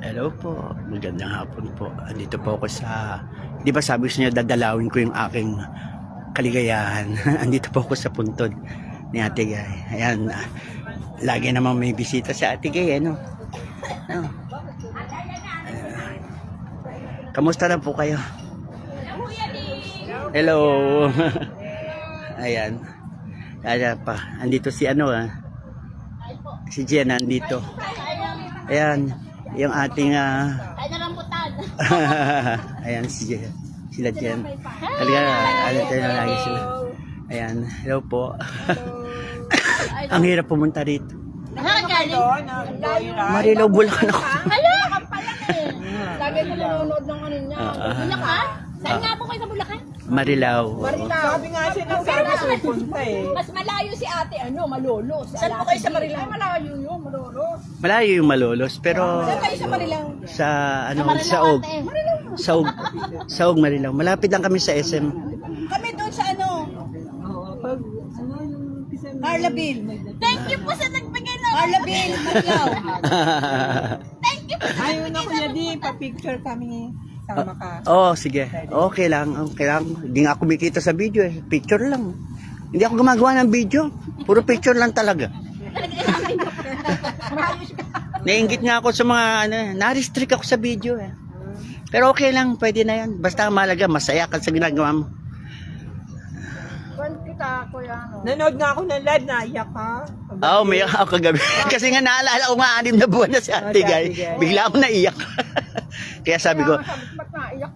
Hello po, magandang hapon po. Andito po ako sa, di ba sabi ko sa inyo, dadalawin ko yung aking kaligayahan. Andito po ako sa puntod ni Ate Gay. Ayan, lagi namang may bisita sa Ate Gay, ano? No. Kamusta na po kayo? Hello. Ayan. Ayan pa, andito si ano si Jenna andito. Ayan. Yung ating ayan sila Jen. Talaga ano tayo na lagi sila. Ayan, hello po. Ang hirap pumunta rito. Marilaw, Bulacan ako. Hala, kapalan eh. Lagi ko nanonood ng ano niya. Bulacan? Saan nga po kayo sa Bulacan? Marilaw. Sabi nga siya ng sabi sa punta eh. Mas malayo si ate, Malolos. Saan po kayo sa Marilaw? Malayo yun, Malolos. Malayo yung Malolos, pero Saan kayo sa Marilaw? sa ano, Saog. Saog. Saog, Marilaw. Malapit lang kami sa SM. Kami doon sa ano? Pag ano yung Carlabil. Thank you po sa nagbigay ng Carlabil, Marilaw. Thank you po sa ayun ako niya di, pa-picture kami. Sama ka. Oh, sige. Okay lang. Hindi nga ako kumikita sa video eh. Picture lang. Hindi ako gumagawa ng video. Puro picture lang talaga. Nainggit nga ako sa mga ano, na-restrict ako sa video eh. Pero okay lang, pwede na yan. Basta mahalaga, masaya ka sa ginagawa mo. kita, kuya. Nanood nga ako ng live, naiyak ka. Oo, umiyak ako kagabi. Kasi nga naalala ko nga 6 na buwan na si Ate Gay. Bigla ako naiyak. Kaya sabi ko,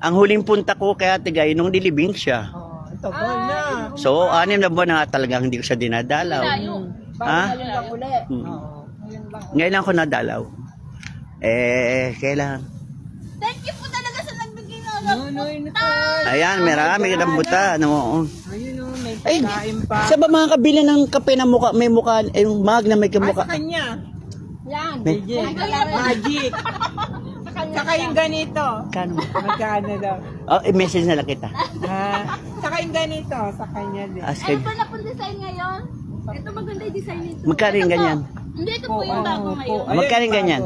ang huling punta ko kay Ate Gay nung nilibing siya. Oh, tagal na. So, 6 na buwan na nga talagang hindi ko siya dinadalaw. Ha? Oo. Ngayon lang ako nadalaw. Kailan? Thank you po talaga sa nagbigay ng Ayan, marami ka ng buta. Ano, Ayun o, may ay, pagkain pa. sa ba mga kabili ng kape na mukha, may mukha, yung mag na may Sa kamukha? kanya. Yan. Magic. Magic. Saka yung ganito. Kano? Magkano daw? Oh, message na lang kita. Saka yung ganito, sa kanya din. Ask Ano ba na pong design ngayon? Ito maganda yung design nito. Magkano yung ganyan? Hindi, ito po yung bago ngayon. Magkano yung ganyan?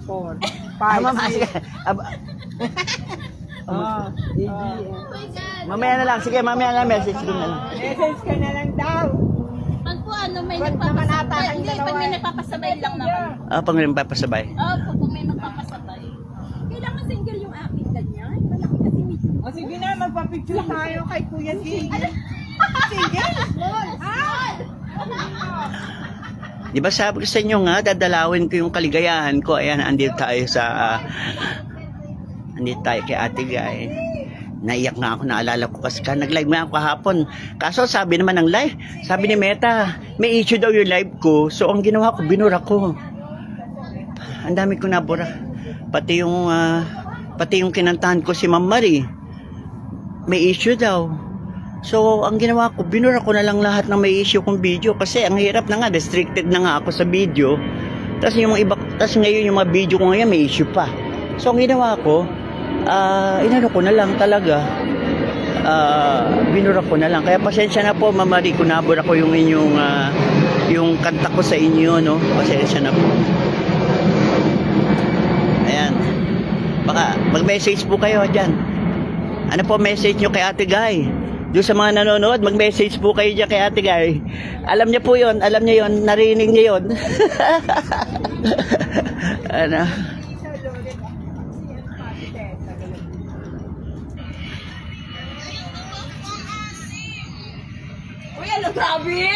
4, Ah, 5, ma'am, sige. Oh, Oh my God. Mamaya na lang. Sige, mamaya na lang. Message ko na lang. message ka na lang daw. Pag po may Wag naman ata nagpapasabay. kayong Hindi, dalawa pag may eh. nagpapasabay lang naman. Ah, pang rin papasabay. Opo, pag may magpapasabay. Kailangan single yung aking ganyan. Malaki kasi medyo. O sige na, magpa-picture tayo kay Kuya Sige. Sige, small. Di ba sabi ko sa inyo nga, dadalawin ko yung kaligayahan ko. Ayan, andito tayo andito tayo kay Ate Gay. Naiyak nga ako, naalala ko kasi nag-live nga ako kahapon. Kaso sabi naman ng live, sabi ni Meta, may issue daw yung live ko. So ang ginawa ko, binura ko. Ang dami ko nabura. Pati yung kinantahan ko si Ma'am Marie, may issue daw. So ang ginawa ko, binura ko na lang lahat ng may issue kong video. Kasi ang hirap na nga, restricted na nga ako sa video. Tapos ngayon yung mga video ko ngayon, may issue pa. So ang ginawa ko, inano ko na lang talaga, binura ko na lang. Kaya pasensya na po, Ma'am Marie, kung nabura ko yung inyong yung kanta ko sa inyo, no? Pasensya na po. Ayan, baka mag-message po kayo dyan. Ano po message nyo kay Ate Gay? Doon sa mga nanonood, mag-message po kayo dyan kay Ate Gay. Alam niya po yun, narinig niya yun. Ano? Uy, ano grabe?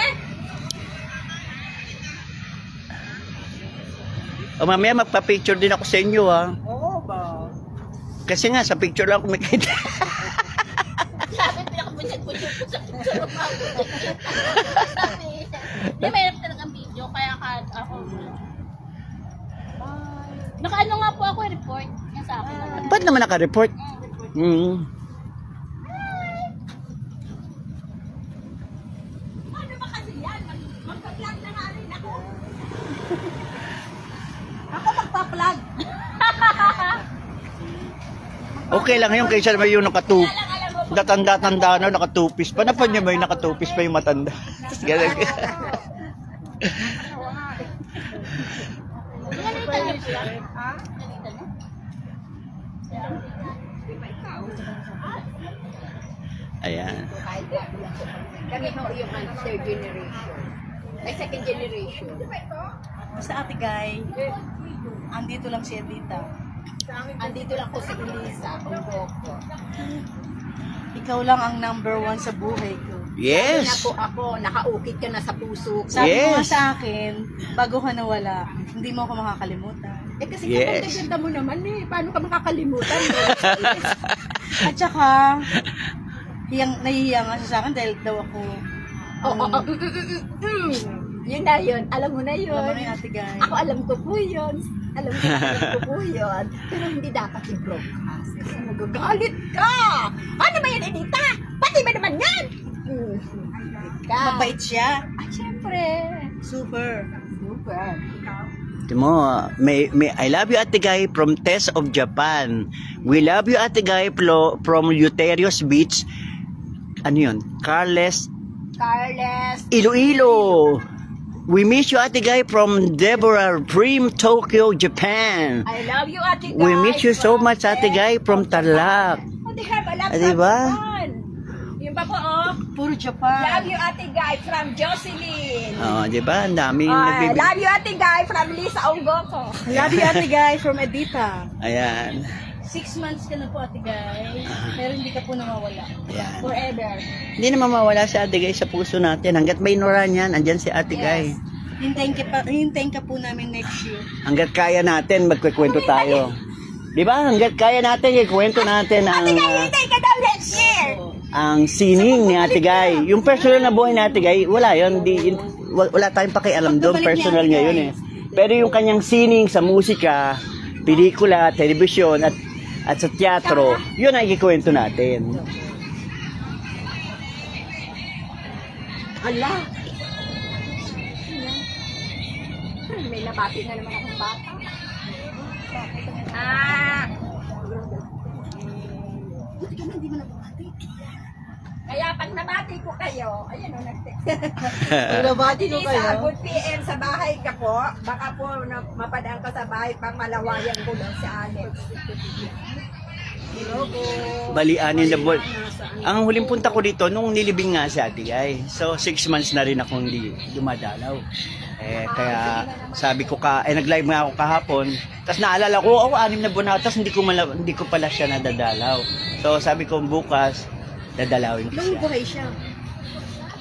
O mamaya magpa-picture din ako sa inyo, ha? Oo ba? Kasi nga, sa picture lang ako makita. Sabi, pinakapunyan-punyan po sa picture mo. Hindi, mahirap talagang video, kaya ako. Nakaano nga po ako, report niya sa akin. Ba't naman naka-report? Report. Ano ba kasi yan? Magpa-plug na nga rin ako. Ako magpa-plug. Okay lang yun, kaysa naman yung datanda-tanda na, nakatupis pa. Napan niya ba yung nakatupis pa yung matanda? Tapos ganun. Ganito na siya. Ganito na. Ayan. Kami ho yung third generation. Ay, second generation. Basta ate Guy, andito lang si Edita. Andito lang ko si Elisa, ang boko. Ikaw lang ang number 1 sa buhay ko. Yes. Na po ako, nakaukit ka na sa puso ko. Sabi mo nga Yes. sa akin, bago ka nawala, hindi mo ako makakalimutan. Eh kasi Yes. kapag ganda mo naman eh, paano ka makakalimutan? At saka, nahihiya nga siya sa akin dahil daw ako, Yun na yun, alam mo na alam mo yun. na yung ate Guy. Ako alam ko po yun. Alam ko po yun. Pero hindi dapat i-broadcast. Kasi magagalit ka. Ano ba yan, Edita? Pati ba naman yan? Ka. Mabait siya. Ah, syempre. Super. Super. Mo, I love you Ate Guy from Test of Japan. We love you Ate Guy from Euterios Beach. Ano yun? Carles Carles. Iloilo. We miss you Ate Guy from Deborah Prim, Tokyo, Japan. I love you, Ate Guy. We miss you so much Ate Guy from Tarlac. Oh, they have a lot Ah, diba? of fun. Yung pa po, oh. Puro Japan. Love you, Ate Guy from Jocelyn. Oh, di ba? Ang daming Ah, nagbibig. love you, Ate Guy from Lisa Ongoko. Love you ate Guy from Edita. Ayan. 6 months ka na po ate Guy, pero hindi ka po nawawala. Ayan. Forever. Hindi naman mawala si Ate Guy sa puso natin. Hanggat may nora niyan, andyan si Ate Guy. Hintayin ka po namin next year. Hanggat kaya natin, magkikwento tayo. Di ba? Hanggat kaya natin, ikwento natin ang Hintay ka daw next year. ang sining ni Ate Guy. Yung personal na buhay ni Ate Guy, wala yun. Wala tayong pakialam doon. Personal niya yun eh. Pero yung kanyang sining sa musika, pelikula, telebisyon, at sa teatro, yun ang ikikwento natin. Ala. May nabati na naman akong bata. Ah. Kaya pag nabati ko kayo, ayan o, nag-text. Nabati ko Lisa, kayo. good PM sa bahay ka po. Baka po mapadaan ka sa bahay pang malawayan ko doon si Alex. Hello po. Balianin na buwan. Ang huling punta ko dito, nung nilibing nga si Ate Guy. So, 6 months na rin akong hindi dumadalaw. Kaya sabi ko nag-live nga ako kahapon. Tapos naalala ko, 6 na buwan na. Tapos hindi ko pala siya nadadalaw. So, sabi ko bukas, dadalawin ko Nung siya. buhay siya,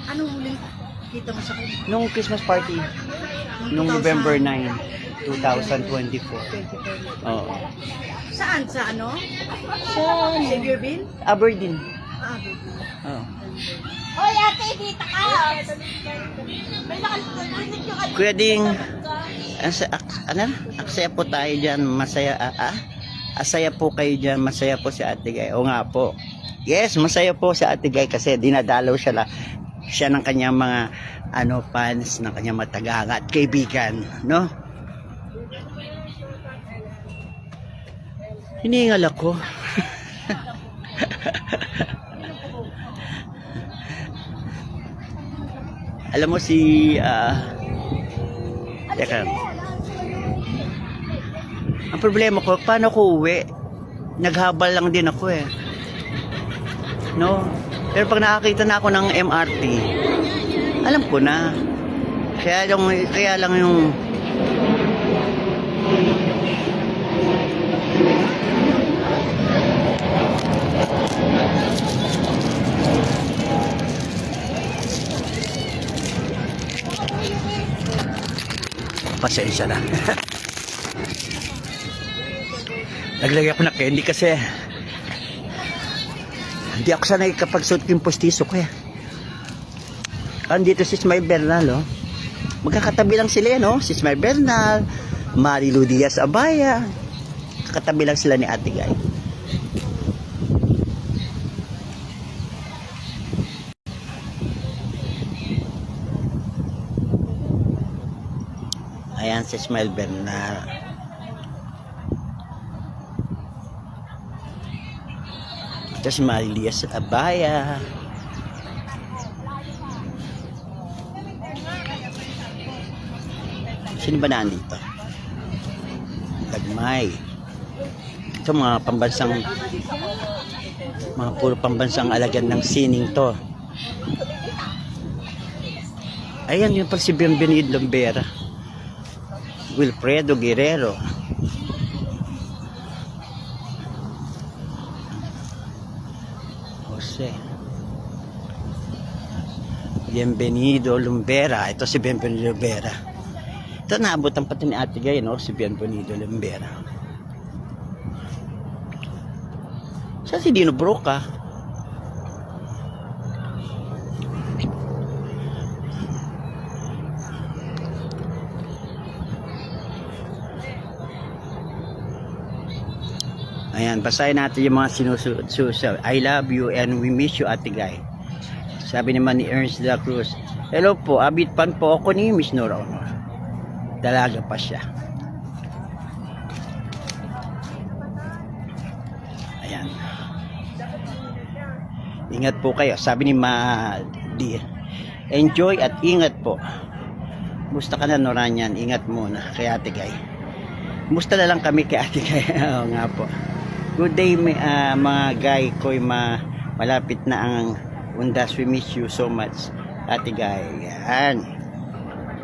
anong huling kita mo sa kanya? Nung Christmas party, nung November 9, 2024. Oo. Saan? Sa ano? Sa Xavierville? Aberdeen. Ah, Aberdeen. Oo. Hoy, ate, dito ka. May nakalimutan yung Kuya Ding, aksaya po tayo dyan, masaya, asaya po kayo dyan, masaya po si Ate Guy. O nga po. Yes, masaya po si Ate Guy kasi dinadalaw siya ng kanyang mga fans, ng kanyang mataganga at kaibigan, no? Hiningal ako. Alam mo si teka. Ang problema ko, paano ko uwi? Naghabal lang din ako eh. No? Pero pag nakakita na ako ng MRT, alam ko na. Kaya lang yung pasensya na. Naglagay ako ng candy kasi hindi ako sanay kapag suot ko yung postiso ko eh. Andito si Smile Bernal, oh. Magkakatabi lang sila, no? Si Smile Bernal, Marilu Diaz Abaya. Kakatabi lang sila ni Ate Guy. Ayan si Smile Bernal. Ito si Marilu Diaz Abaya. Sino ba nandito? Dagmay. Ito Ito mga puro pambansang alagad ng sining to. Ayan, yun pala si Bienvenido Lumbera. Wilfredo Guerrero. Jose. Bienvenido Lumbera. Ito si Bienvenido Lumbera. Ito naabutan pati ni Ate Gay, no? Si Bienvenido Lumbera. Siya si Dino Broca. Ayan, basahin natin yung mga sinususa. I love you and we miss you, Ate Gay. Sabi naman ni Ernst de la Cruz, hello po, abit pan po ako ni Miss Nora Honor. Dalaga pa siya. Ayan. Ingat po kayo. Sabi ni Ma-D. Enjoy at ingat po. Musta ka na, Noranyan? Ingat muna kay Ate Gay. Musta na lang kami kay Ate Gay. Oo nga po. Good day mga Gay ko'y malapit na ang Undas. We miss you so much, Ate Gay. Yan.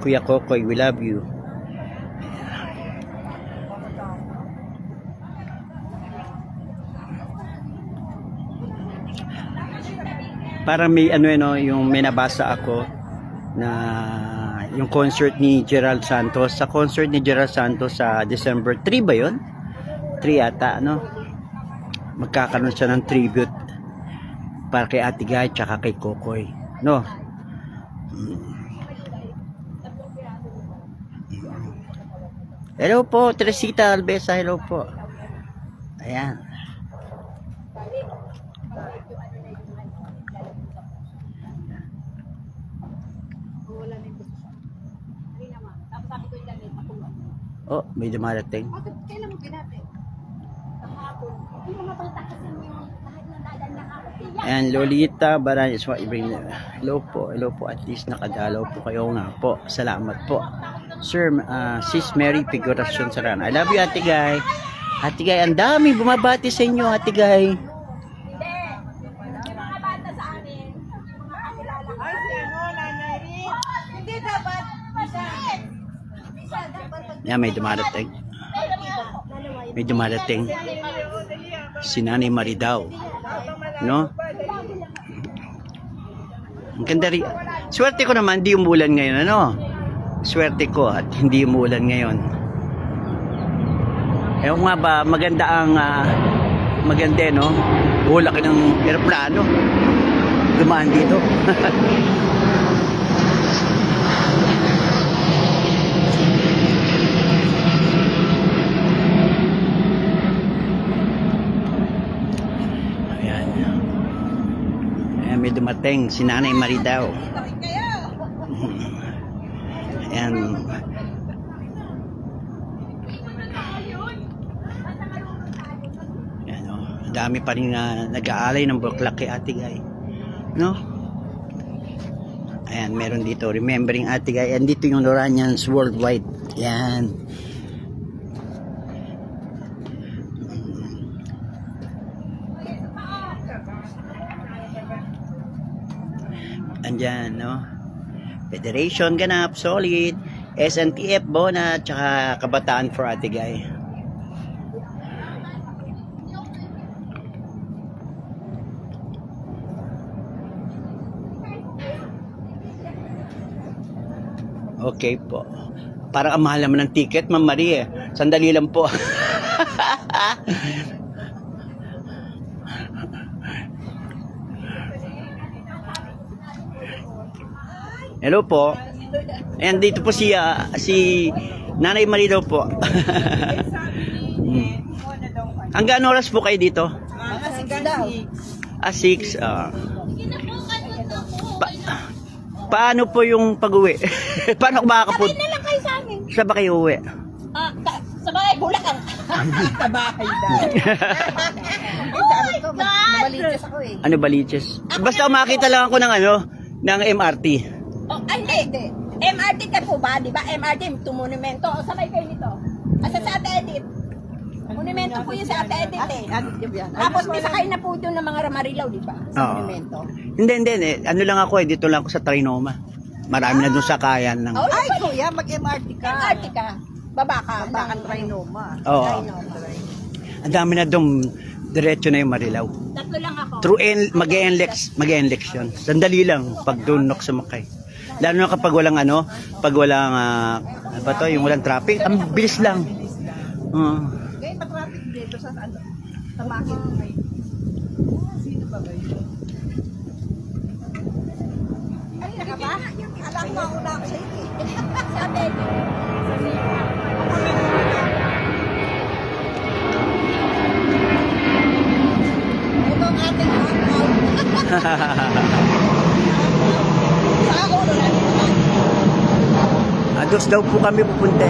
Kuya Kokoy, we love you. Parang may yung may nabasa ako na yung concert ni Gerald Santos. Sa concert ni Gerald Santos sa December 3 ba yun? 3 ata, no? Magkakaroon siya ng tribute para kay Ate Gay tsaka kay Kokoy, no? Hello po, Teresita Albesa, hello po. Ayan. Oh, may dumarating. Kailan mo ginapit? Kahapon. Yung mga balita kasi mo yung lahat ng dadan na ako. Ayan, Lolita Baranes, what you bring there? Hello po, at least nakadalaw po kayo nga po. Salamat po. Sir, Sis Mary Figuracion Sarana. I love you, Ate Gay. Ate Gay, ang dami bumabati sa inyo, Ate Gay. Hindi. Yung mga bata sa amin. Yung mga kakilala ko. Ay, si Nanay Rin. Hindi dapat. Isa dapat. Ayan, may dumarating. May dumarating. Si Nanay Maridao. No? Ang ganda rin. Swerte ko naman, hindi umulan ngayon, ano? Swerte ko at hindi umulan ngayon. Ewan nga ba, maganda ang maganda, no? Laki ng aeroplano. Dumaan dito. Ayan. Ayan, may dumating si Nanay Maridao. Ayan. Ayan, oh. Dami pa rin nag-aalay ng buklak kay Ate Gay. No? Ayan, meron dito. Remembering Ate Gay. And dito yung Noranians Worldwide. Ayan. Andyan, no? Federation Ganap, Solid, SNTF, Bona, tsaka Kabataan for Ate Gay. Okay po. Parang ang mahal naman ng ticket, Ma'am Marie. Sandali lang po. Hello po. Ayan, dito po si Nanay Maridao po. Hanggang oras po kayo dito? Mga 6 daw. 6. Paano po yung pag-uwi? Paano ako makakapunta? Sakay na lang kayo sa amin. Saan ba kayo uwi? Sa bahay, Bulacan. Sa bahay daw. Nabalitis ako eh. Ano baliches? Basta makita lang ako ng MRT. Oh, ay, hindi. MRT ka po ba? Di ba? MRT, to monumento. O, sabay kayo nito. Asa sa ate edit. Monumento po yun sa Ate Edith eh. yan. Tapos may sakay na po doon ng mga Ramarilaw, di ba? Sa Oo. monumento. Hindi. Ano lang ako eh, dito lang ako sa Trinoma. Marami na doon sakayan ng... Oh, Ay, kuya, mag-MRT ka. MRT ka. Baba ka. Bakang Trinoma. Oo. Ang dami na doon, diretso na yung Marilaw. Tatlo lang ako. Through mag-election. Sandali lang pag doon ako sumakay. Lalo na kapag walang pag walang, ano ba to, yung walang traffic, ang bilis lang. Ngayon, matraffic dito sa ano? Sa bakit? Sino ba ba yun? Ay, naka ba? Alam ko, mauna ako sa iyo. Sa Ate Edith. Ito ang ating hangout. Sa ako, wala naman. Ados daw po kami pupunta.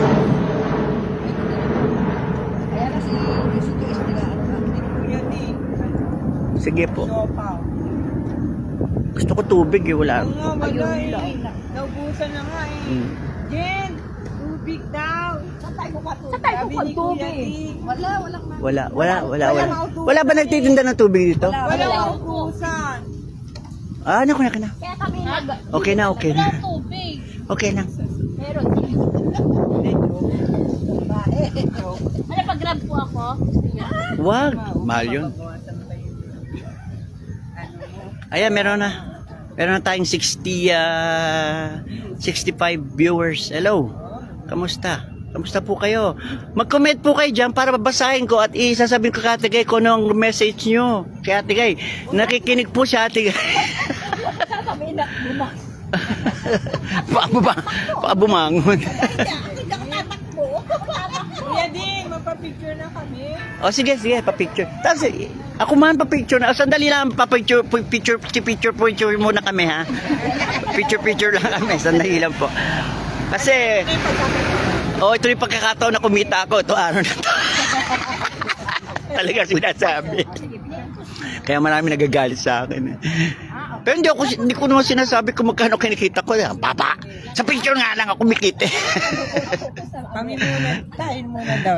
Kaya kasi, isi-tiis nila. Kuya D. Sige po. Sopaw. Gusto ko tubig eh, wala. Oo nga, wala eh. Naubusan na nga eh. Mm. Jen, tubig daw. Saan tayo kukuha Sabi ni Kuya D. Wala. Wala ba nagtitinda ng tubig dito? Wala naubusan. Ah, naku. Kaya kami nag... Okay na. tubig. Okay na. Meron. Ano, pag-grab po ako? Gusto niya? Wag, mahal yun. Ayan, meron na. Meron na tayong 65 viewers. Hello. Kamusta? Kamusta po kayo? Mag-comment po kayo dyan para babasahin ko at isasabihin ko kay Ate Gay kung anong message nyo. Kay Ate Gay. Nakikinig po si Ate Gay. Sasabihin na, bumak. Paabumangon. Hindi ako tatakbo. Kuya D, mapapicture na kami. O sige, pa-picture. Tapos, ako man pa-picture na. Sandali lang, picture muna kami ha. Picture lang kami. Sandali lang po. Kasi, ito yung pagkakataon na kumita ako. Ito araw na to. Talaga sinasabi. Kaya marami nagagalit sa akin. Pero hindi ko naman sinasabi kung magkano kinikita ko. Papa, sa picture nga lang ako kumikita. Kami muna, tayo muna daw.